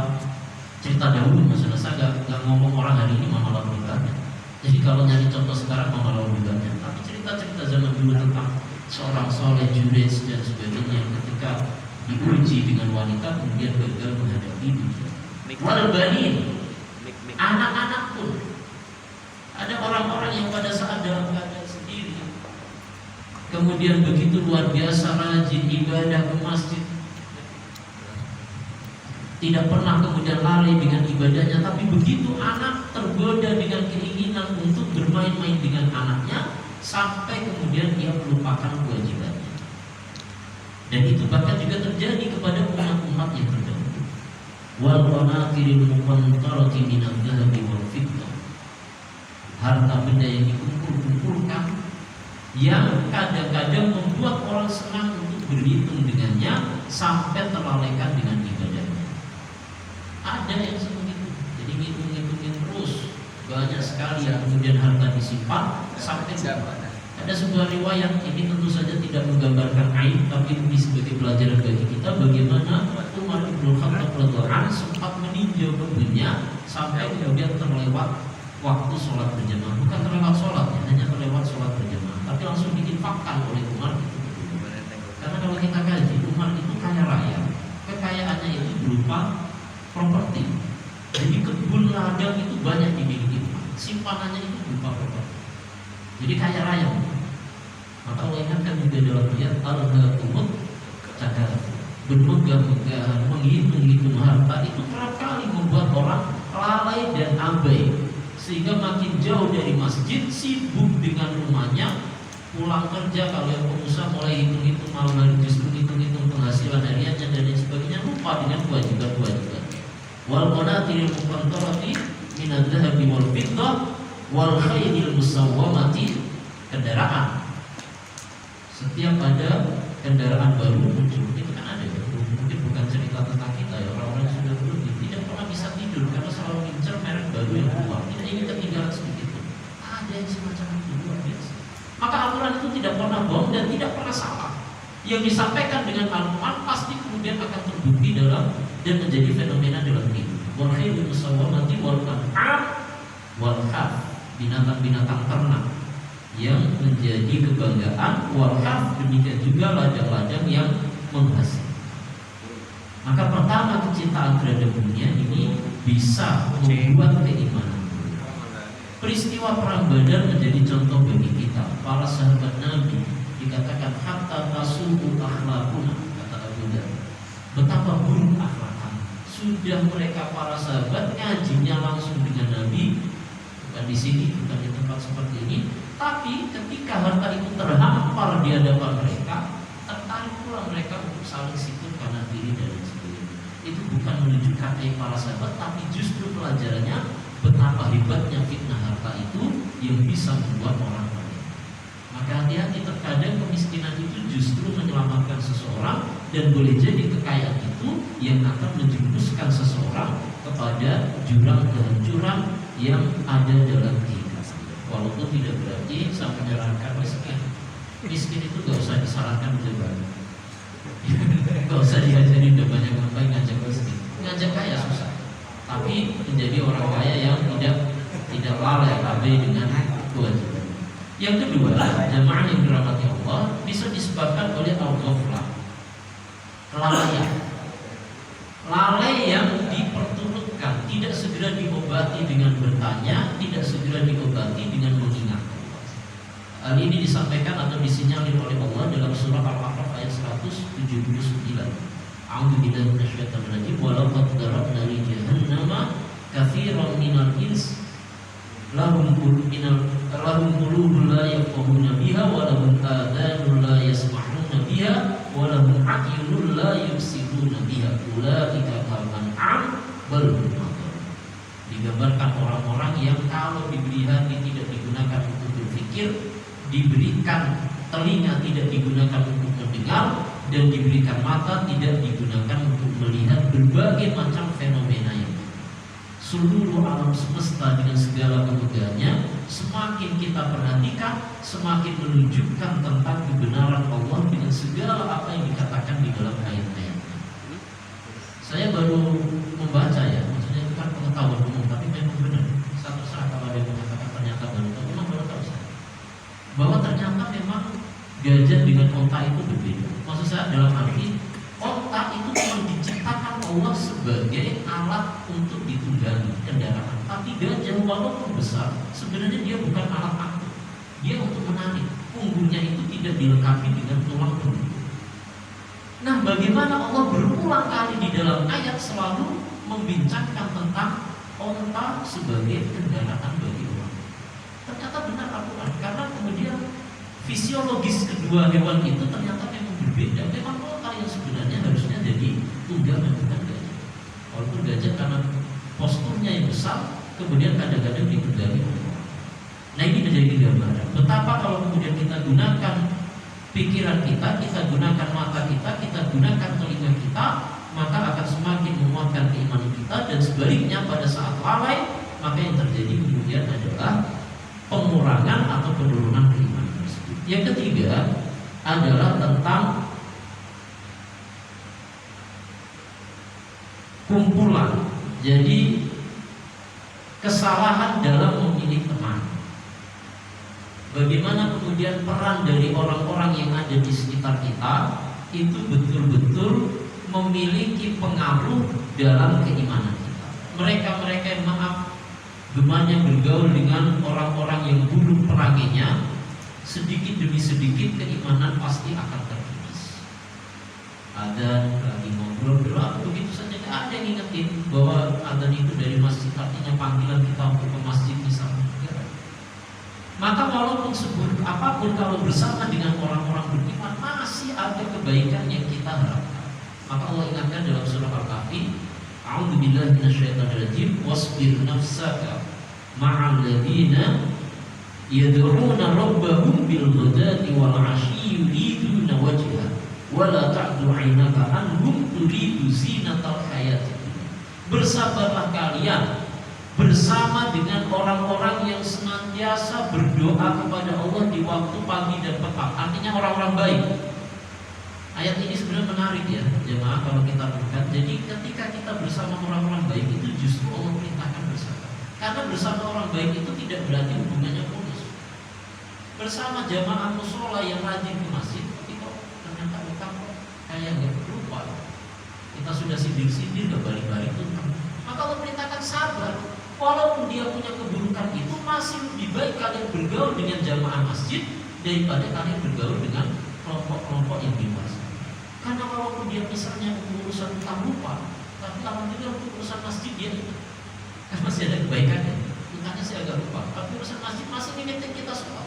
cerita dahulu. Maksudnya saya nggak ngomong orang hari ini mama lalu nikahnya. Jadi kalau nyari contoh sekarang mama lalu nikahnya. Tapi cerita-cerita zaman dulu tentang seorang soleh judes dan sebagainya yang ketika diuji dengan wanita kemudian gagal menghadapi dunia. Walbanin, anak-anak pun. Ada orang-orang yang pada saat dalam keadaan sendiri kemudian begitu luar biasa rajin ibadah ke masjid, tidak pernah kemudian lari dengan ibadahnya. Tapi begitu anak tergoda dengan keinginan untuk bermain-main dengan anaknya, sampai kemudian ia melupakan kewajibannya. Dan itu bahkan juga terjadi kepada umat-umat yang terdahulu. Wal qanatiril muqantarati minadh dhahabi wal fiddah, harta benda yang dikumpul-kumpulkan yang kadang-kadang membuat orang senang untuk berhitung dengannya sampai terlalaikan dengan ibadahnya. Ada yang seperti itu, jadi ngitung-ngitungin terus banyak sekali ya, kemudian harta disimpan sampai ada sebuah riwayat, ini tentu saja tidak menggambarkan aib, tapi ini sebagai pelajaran bagi kita bagaimana Umar bin Khattab radhiyallahu anhu sempat meninjau kebunnya sampai kemudian terlewat waktu sholat berjamaah. Bukan terlewat sholatnya, hanya terlewat sholat berjamaah, tapi langsung diinfakkan oleh Umar itu. Karena kalau kita kaji, Umar itu kaya raya, kekayaannya itu berupa properti. Jadi kebun ladang itu banyak dimiliki Umar, simpanannya itu berupa properti. Jadi kaya raya. Maka Allah ingatkan juga dalam ayat al-hakumut takar, bermegah-megahan, menghitung-hitung harta itu kerap kali membuat orang lalai dan abai, sehingga makin jauh dari masjid, sibuk dengan rumahnya. Pulang kerja, kalau yang pengusaha mulai hitung-hitung malam hari, justru hitung-hitung penghasilan hariannya dan lain sebagainya, lupa dengan kewajiban-kewajiban. Wal qanatiril muqantarati minadh dhahabi wal fiddah wal khaylil musawwamati, kendaraan. Setiap ada kendaraan baru muncul, itu kan ada ya. Mungkin bukan cerita tentang kita ya, orang-orang yang sudah dulu tidak pernah bisa tidur karena selalu ngincer merek baru yang keluar, tidak ingin ketinggalan sedikit pun. Ada yang semacam itu, luar biasa. Maka aturan itu tidak pernah bohong dan tidak pernah salah. Yang disampaikan dengan Al-Quran pasti kemudian akan terbukti dalam dan menjadi fenomena dalam hidup. Wal khaylil musawwamati wal an'am wal harth, binatang-binatang ternak yang menjadi kebanggaan, wal harth, demikian juga ladang-ladang yang menghasilkan. Maka pertama, kecintaan terhadap dunia ini bisa membuat keimanan. Peristiwa perang Badar menjadi contoh bagi kita. Para sahabat Nabi dikatakan hatta tasu'u akhlaquna, kata Abu Dzar. Betapa buruk akhlak. Sudah mereka para sahabat ngajinya langsung dengan Nabi, bukan di sini, bukan di tempat seperti ini, tapi ketika harta itu terhampar di hadapan mereka, tertarik pula mereka untuk saling sikut kanan kiri dan lain sebagainya. Itu bukan menunjukkan para sahabat, tapi justru pelajarannya betapa hebatnya fitnah harta itu yang bisa membuat orang lain. Maka hati-hati, terkadang kemiskinan itu justru menyelamatkan seseorang dan boleh jadi kekayaan itu yang akan menjerumuskan seseorang kepada jurang kehancuran yang ada dalam kehidupan. Walaupun tidak berarti saya menyarankan miskin. Miskin itu gak usah disarankan menjadi gak usah diajari udah banyak ngapain ngajak miskin. Ngajak kaya susah. Tapi menjadi orang kaya yang tidak lalai abai dengan kewajiban. Yang kedua, jamaah yang dirahmati Allah bisa disebabkan oleh al-ghaflah, kelalaian. Lalai yang diperturutkan, tidak segera diobati dengan bertanya, tidak segera diobati dengan mengingat. Hal ini disampaikan atau disinyalir oleh Allah dalam surah Al-A'raf ayat 179. A'udzubillahi minasyaitonir rajim. Wa laqad darabna li jahannama katsiran minal ins lahum qulubun la yafqahuna biha wa lahum adhanun la yasma'una biha wa lahum a'yunun la yubsiruna biha ulaika kal an'am bal hum adall. Digambarkan orang-orang yang kalau diberi hati tidak digunakan untuk berpikir, diberikan telinga tidak digunakan untuk mendengar, dan diberikan mata tidak digunakan untuk melihat berbagai macam fenomena yang seluruh alam semesta dengan segala kemegahannya. Semakin kita perhatikan, semakin menunjukkan tentang kebenaran Allah dengan segala apa yang dikatakan di dalam ayat-ayat. Saya baru membaca ya, maksudnya bukan pengetahuan umum, tapi memang benar. Satu saat kalau ada yang mengatakan ternyata baru tahu, memang baru tahu saya bahwa ternyata memang gajah dengan onta itu berbeda. Maksud saya dalam arti onta itu memang diciptakan Allah sebagai alat untuk ditunggangi kendaraan. Tapi gajah walaupun besar, sebenarnya dia bukan alat angkut. Dia untuk menarik. Punggungnya itu tidak dilengkapi dengan tulang punggung. Nah, bagaimana Allah berulang kali di dalam ayat selalu membincangkan tentang onta sebagai kendaraan bagi orang. Ternyata benar Al-Quran, karena kemudian fisiologis kedua hewan itu ternyata memang berbeda. Memang onta yang sebenarnya harusnya jadi tunggangan, bukan gajah. Walaupun gajah karena posturnya yang besar, kemudian kadang-kadang ditunggangi oleh orang. Nah, ini menjadi gambaran betapa kalau kemudian kita gunakan pikiran kita gunakan mata kita gunakan telinga kita, maka akan semakin menguatkan keimanan kita. Dan sebaliknya pada saat lalai, maka yang terjadi kemudian adalah pengurangan atau penurunan keimanan tersebut. Yang ketiga adalah tentang kumpulan. Jadi kesalahan dalam memilih teman. Bagaimana kemudian peran dari orang-orang yang ada di sekitar kita itu betul-betul memiliki pengaruh dalam keimanan kita. Mereka-mereka yang gemanya bergaul dengan orang-orang yang buruk peranginya, sedikit demi sedikit keimanan pasti akan terkikis. Ada lagi ngobrol begitu saja, tidak ada yang ingetin bahwa adzan itu dari masjid, artinya panggilan kita untuk ke masjid misalnya. Maka walaupun seburuk apapun, kalau bersama dengan orang-orang beriman masih ada kebaikan yang kita harapkan. Maka Allah ingatkan dalam surah Al-Kahfi, A'udzubillahi minasyaitonirrajim, wasbir nafsaka ma'al ladzina yad'una rabbahum bil ghadati wal 'ashyi yuriduna wajha wa la ta'du 'ainaka anhum turidu zinatal hayatid dunya. Bersabarlah kalian bersama dengan orang-orang yang senantiasa berdoa kepada Allah di waktu pagi dan petang. Artinya orang-orang baik. Ayat ini sebenarnya menarik ya, jemaah, kalau kita lihat. Jadi ketika kita bersama orang-orang baik itu justru Allah perintahkan bersama. Karena bersama orang baik itu tidak berarti hubungannya mulus. Bersama jamaah musola yang rajin ke masjid, tapi kok ternyata utang kayak nggak lupa. Kita sudah sindir-sindir, gak balik-balik utang. Maka Allah perintahkan sabar. Walaupun dia punya keburukan itu, masih lebih baik kalian bergaul dengan jamaah masjid daripada kalian bergaul dengan kelompok-kelompok yang dewasa. Karena walaupun dia misalnya urusan utang lupa, tapi alhamdulillah untuk urusan masjid dia ingat. Kan masih ada kebaikannya. Utangnya sih agak lupa, tapi urusan masjid masih ngingetin kita sholat.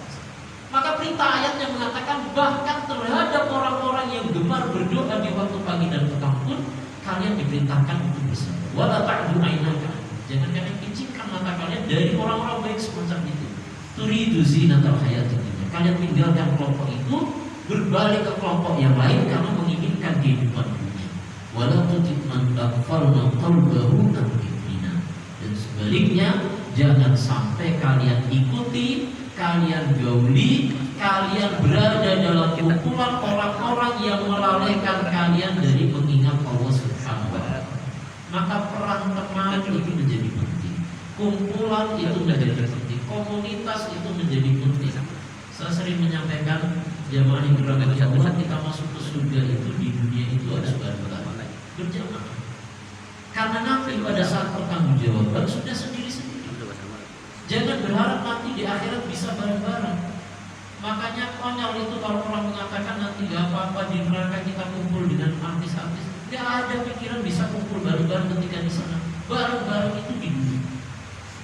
Maka perintah ayatnya mengatakan bahkan terhadap orang-orang yang gemar berdoa di waktu pagi dan petang pun kalian diperintahkan untuk bersabar. Wala ta'du 'ainaka. Jangan kalian picikkan mata kalian dari orang-orang baik semacam itu. Turidu zinatal hayatid dunya. Kalian tinggalkan kelompok itu, berbalik ke kelompok yang lain karena menginginkan menginginkan kehidupan dunia. Wala tuti man aghfalna qalbahu an dzikrina. Dan sebaliknya, jangan sampai kalian ikuti, kalian gauli, kalian berada dalam kumpulan orang-orang yang melalaikan kalian dari mengingat Allah Subhanahu wa Ta'ala. Maka peran teman itu menjadi penting, kumpulan itu menjadi penting, komunitas itu menjadi penting. Saya sering menyampaikan jamaah yang beragama Allah, kita masuk ke surga itu di dunia itu harus bareng-bareng berjamaah. Karena nanti pada saat pertanggungjawaban sudah sendiri-sendiri. Jangan berharap nanti di akhirat bisa bareng-bareng. Makanya konyol itu kalau orang mengatakan nanti gak apa-apa di neraka kita kumpul dengan artis-artis. Gak ada pikiran bisa kumpul bareng-bareng ketika di sana. Bareng-bareng itu di dunia.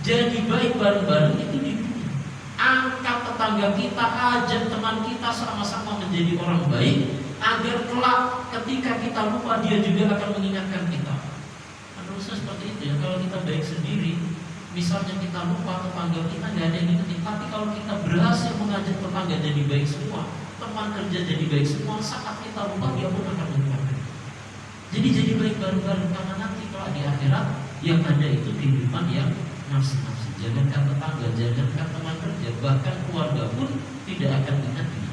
Jadi baik bareng-bareng itu di dunia. Angkat tetangga kita, ajak teman kita sama-sama menjadi orang baik, agar kelak ketika kita lupa dia juga akan mengingatkan kita. Menurut saya seperti itu ya. Kalau kita baik sendiri, misalnya kita lupa tetangga kita nggak ada yang ingetin, tapi kalau kita berhasil mengajak tetangga jadi baik semua, teman kerja jadi baik semua, saat kita lupa dia pun akan mengingatkan. Jadi baik bareng-bareng, karena nanti kalau di akhirat yang ada itu kehidupan yang nafsi-nafsi. Jangankan tetangga, jangankan teman kerja, bahkan keluarga pun tidak akan ingat ini.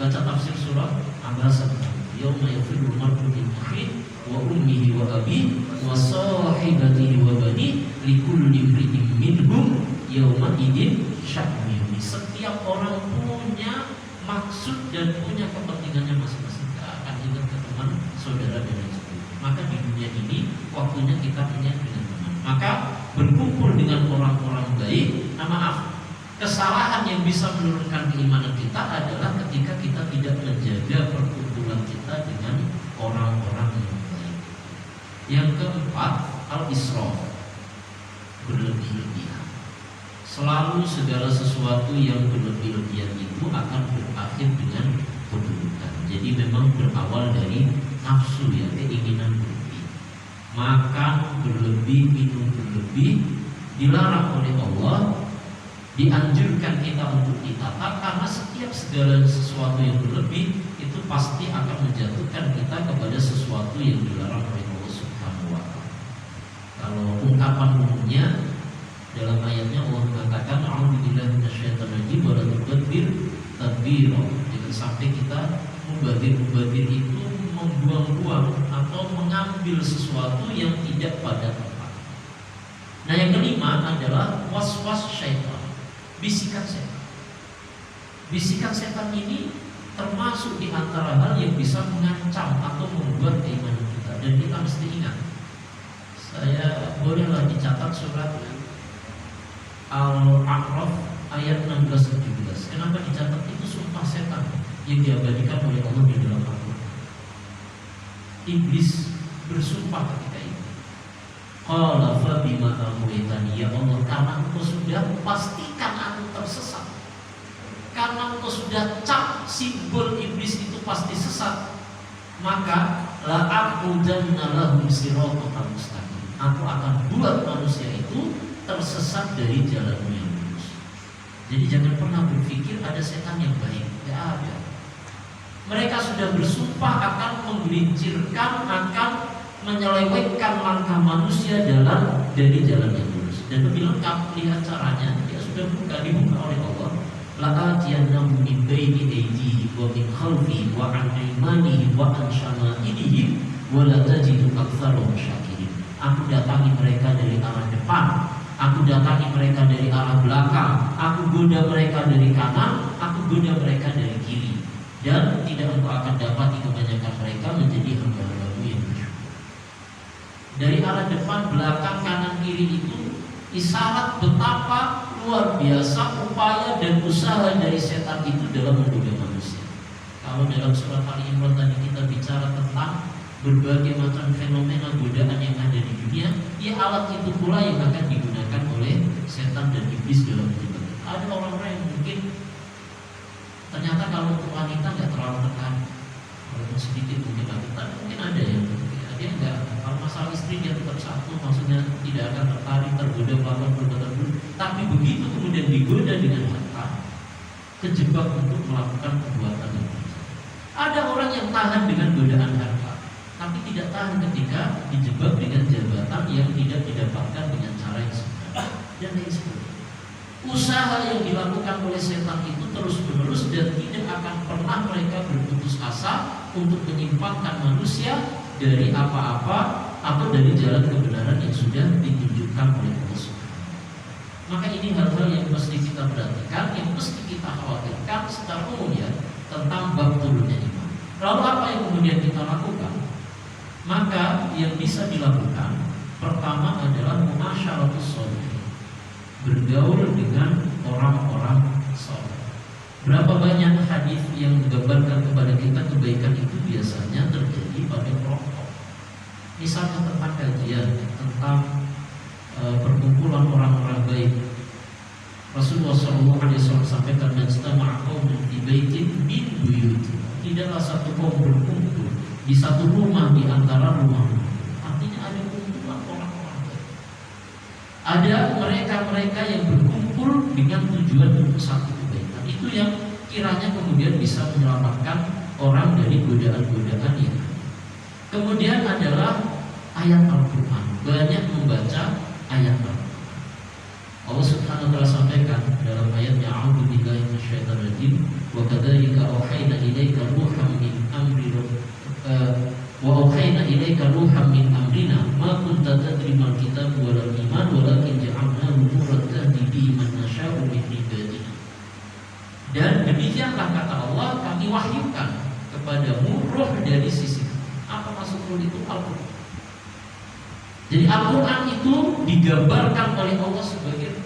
Baca tafsir surah Abasa, yauma yafirru mar'u min akhihi wa ummihi wa abihi wa sahibatihi wa banihi likulli imri'in minhum yawma idzin sya'nun yughni. Setiap orang punya maksud dan punya kepentingannya masing-masing. Gak akan ingat ke teman, saudara dan lain sebagainya. Maka di dunia ini waktunya kita ingat dengan teman. Maka berkumpul dengan orang-orang baik. Maaf, kesalahan yang bisa menurunkan keimanan kita adalah ketika kita tidak menjaga perkumpulan kita dengan orang-orang yang baik. Yang keempat, al-israf, berlebih-lebihan. Selalu segala sesuatu yang berlebih-lebihan itu akan berakhir dengan keburukan. Jadi memang berawal dari nafsu, ya, keinginan berlebih. Makan berlebih, minum berlebih dilarang oleh Allah. Dianjurkan kita untuk ditata, karena setiap segala sesuatu yang berlebih itu pasti akan menjatuhkan kita kepada sesuatu yang dilarang oleh Allah Subhanahu wa Ta'ala. Kalau ungkapan umumnya dalam ayatnya Allah mengatakan a'udzubillahi minasyaitonir rajim wa la tubadzir tadbira. Jangan sampai kita mubadzir itu membuang-buang atau mengambil sesuatu yang tidak pada tempat. Nah, yang kelima adalah waswas syaitan. Bisikan setan. Bisikan setan ini termasuk di antara hal yang bisa mengancam atau membuat keimanan kita, dan kita mesti ingat. Saya bolehlah dicatat surat Al-A'raf ayat 16-17. Kenapa dicatat? Itu sumpah setan yang diabadikan oleh Allah di dalam Al-Quran. Iblis bersumpah ketika itu. Qala fa bima aghwaytani, ya Allah, karena Engkau sudah pastikan aku tersesat, karena Engkau sudah cap simbol iblis itu pasti sesat, maka la aqudanna lahum siratal mustaqim, aku akan buat manusia itu tersesat dari jalanmu yang lurus. Jadi jangan pernah berpikir ada setan yang baik, tidak ada. Mereka sudah bersumpah akan menggelincirkan, akan menyelewengkan langkah manusia dari jalan yang lurus. Dan lebih lengkap lihat caranya, dia sudah dibuka oleh Allah. La'atiyannahum min baini aydihim wa min khalfihim wa an aymanihim wa an shama'ilihim wa la tajidu aktsarahum syakirin. Aku datangi mereka dari arah depan, aku datangi mereka dari arah belakang, aku goda mereka dari kanan, aku goda mereka dari kiri. Dan tidak engkau akan dapati kebanyakan mereka menjadi hamba-hambamu yang bersyukur. Dari arah depan, belakang, kanan, kiri itu isyarat betapa luar biasa upaya dan usaha dari setan itu dalam menggoda manusia. Kalau dalam surat Al-Imran tadi kita bicara tentang berbagai macam fenomena godaan yang ada di dunia, ya alat itu pula yang akan digunakan oleh setan dan iblis dalam hidup. Ada orang-orang yang mungkin ternyata kalau untuk wanita nggak terlalu tertarik, walaupun sedikit mungkin tapi mungkin ada yang dia enggak, kalau masalah istri dia tetap satu, maksudnya tidak akan tertarik, tergoda melakukan perbuatan buruk. Tapi begitu kemudian digoda dengan harta, kejebak untuk melakukan perbuatan yang buruk. Ada orang yang tahan dengan godaan harta, tapi tidak tahan ketika dijebak dengan jabatan yang tidak didapatkan dengan cara yang sebenarnya dan lain sebagainya. Usaha yang dilakukan oleh setan itu terus-menerus dan tidak akan pernah mereka berputus asa untuk menyimpangkan manusia dari apa-apa atau dari jalan kebenaran yang sudah ditunjukkan oleh Allah. Maka ini hal-hal yang mesti kita perhatikan, yang mesti kita khawatirkan secara umum ya tentang bab turunnya iman. Lalu apa yang kemudian kita lakukan? Maka yang bisa dilakukan pertama adalah munasyaratus sholihin, bergaul dengan orang-orang saleh. Berapa banyak hadis yang menggambarkan kepada kita kebaikan itu biasanya terjadi pada kelompok. Misalnya tentang kajian, tentang perkumpulan orang-orang baik. Rasulullah SAW sampaikan, "Majtama'a qaumun fi baitin min buyuti." Tidaklah satu kaum berkumpul di satu rumah di antara rumah. Artinya ada kumpulan orang-orang baik. Ada mereka-mereka yang berkumpul dengan tujuan untuk satu kebaikan. Itu yang kiranya kemudian bisa menyelamatkan orang dari godaan-godaan yang ada. Kemudian adalah ayat Al-Quran. Banyak membaca ayat Al-Quran. Allah Subhanahu wa taala sampaikan dalam ayatnya, "A'udzu billahi minasyaitonir rajim, wa kadzalika auhayna ilaika ruhan min amrina wa auhayna ilaika ruhan min amrina ma kunta tadri mal kitab wal iman walakin ja'alnahu nuran tahdi bihi man nasya'u min ibadina." Dan demikianlah kata Allah, kami wahyukan kepadamu roh dari sisi. Apa maksud roh itu? Al-Quran. Jadi Al-Quran itu digambarkan oleh Allah sebagai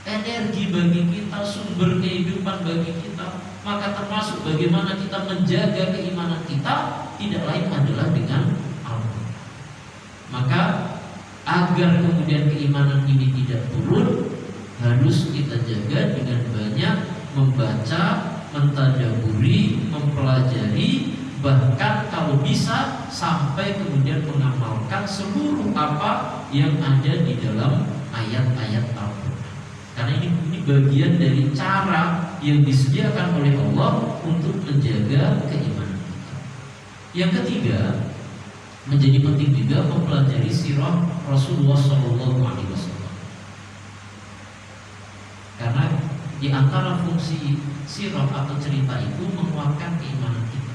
energi bagi kita, sumber kehidupan bagi kita. Maka termasuk bagaimana kita menjaga keimanan kita tidak lain adalah dengan Al-Quran. Maka agar kemudian keimanan ini tidak turun, harus kita jaga dengan banyak membaca, mentadaburi, mempelajari, bahkan kalau bisa sampai kemudian mengamalkan seluruh apa yang ada di dalam ayat-ayat Al-Quran. Karena ini bagian dari cara yang disediakan oleh Allah untuk menjaga keimanan kita. Yang ketiga, menjadi penting juga mempelajari sirah Rasulullah SAW. Karena di antara fungsi sirah atau cerita itu menguatkan keimanan kita.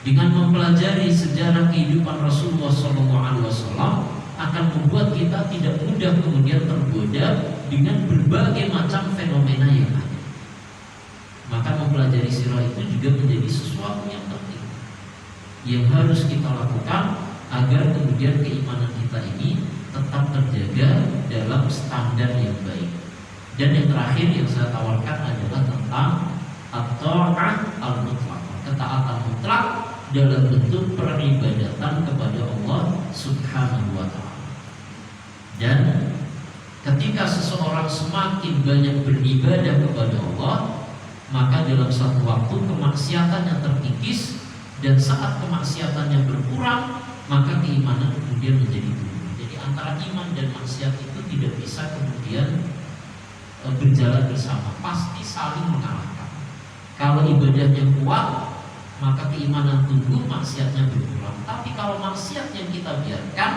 Dengan mempelajari sejarah kehidupan Rasulullah SAW akan membuat kita tidak mudah kemudian tergoda dengan berbagai macam fenomena yang ada. Maka mempelajari sirah itu juga menjadi sesuatu yang penting yang harus kita lakukan agar kemudian keimanan kita ini tetap terjaga dalam standar yang baik. Dan yang terakhir yang saya tawarkan adalah tentang at-ta'ah al-mutlaq, ketaatan mutlak dalam bentuk peribadatan kepada Allah Subhanahu wa ta'ala. Dan ketika seseorang semakin banyak beribadah kepada Allah, maka dalam satu waktu kemaksiatannya terkikis, dan saat kemaksiatannya berkurang, maka keimanan kemudian menjadi turun. Jadi antara iman dan maksiat itu tidak bisa kemudian berjalan bersama, pasti saling mengalahkan. Kalau ibadahnya kuat, maka keimanan tumbuh, maksiatnya berkurang. Tapi kalau maksiat yang kita biarkan,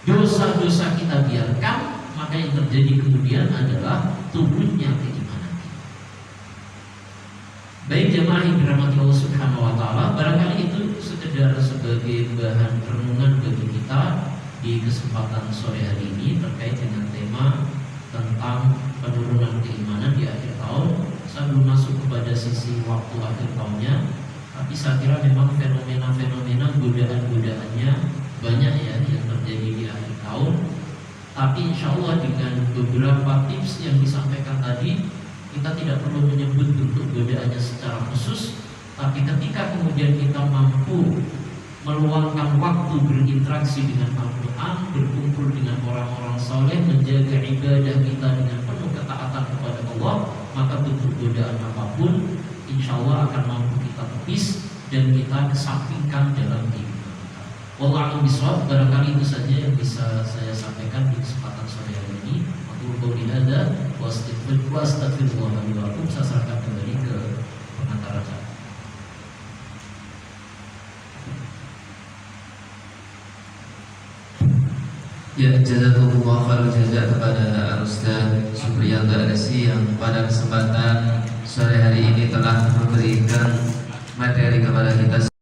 dosa-dosa kita biarkan, maka yang terjadi kemudian adalah turunnya keimanan kita. Baik jemaah yang dirahmati Allah Subhanahu wa ta'ala, barangkali itu sekedar sebagai bahan renungan bagi kita di kesempatan sore hari ini terkait dengan tema tentang penurunan keimanan di akhir tahun. Saya belum masuk kepada sisi waktu akhir tahunnya, tapi saya kira memang fenomena-fenomena godaan-godaannya banyak ya yang terjadi di akhir tahun. Tapi insya Allah dengan beberapa tips yang disampaikan tadi, kita tidak perlu menyebut bentuk godaannya secara khusus, tapi ketika kemudian kita mampu meluangkan waktu berinteraksi dengan Al-Quran, berkumpul dengan orang-orang saleh, menjaga ibadah kita dengan penuh ketaatan kepada Allah, maka bentuk godaan apapun insya Allah akan mampu kita tepis dan kita kesampingkan dalam kehidupan kita. Wallahu a'lam. Barangkali itu saja yang bisa saya sampaikan di kesempatan sore hari ini. Aku qouli hadza wa astaghfirullah li wa lakum. Saya serahkan kembali ke pengantar Ya, jazakumullah khairan jazak kepada Ustaz Supriyanto Adesi yang pada kesempatan sore hari ini telah memberikan materi kepada kita.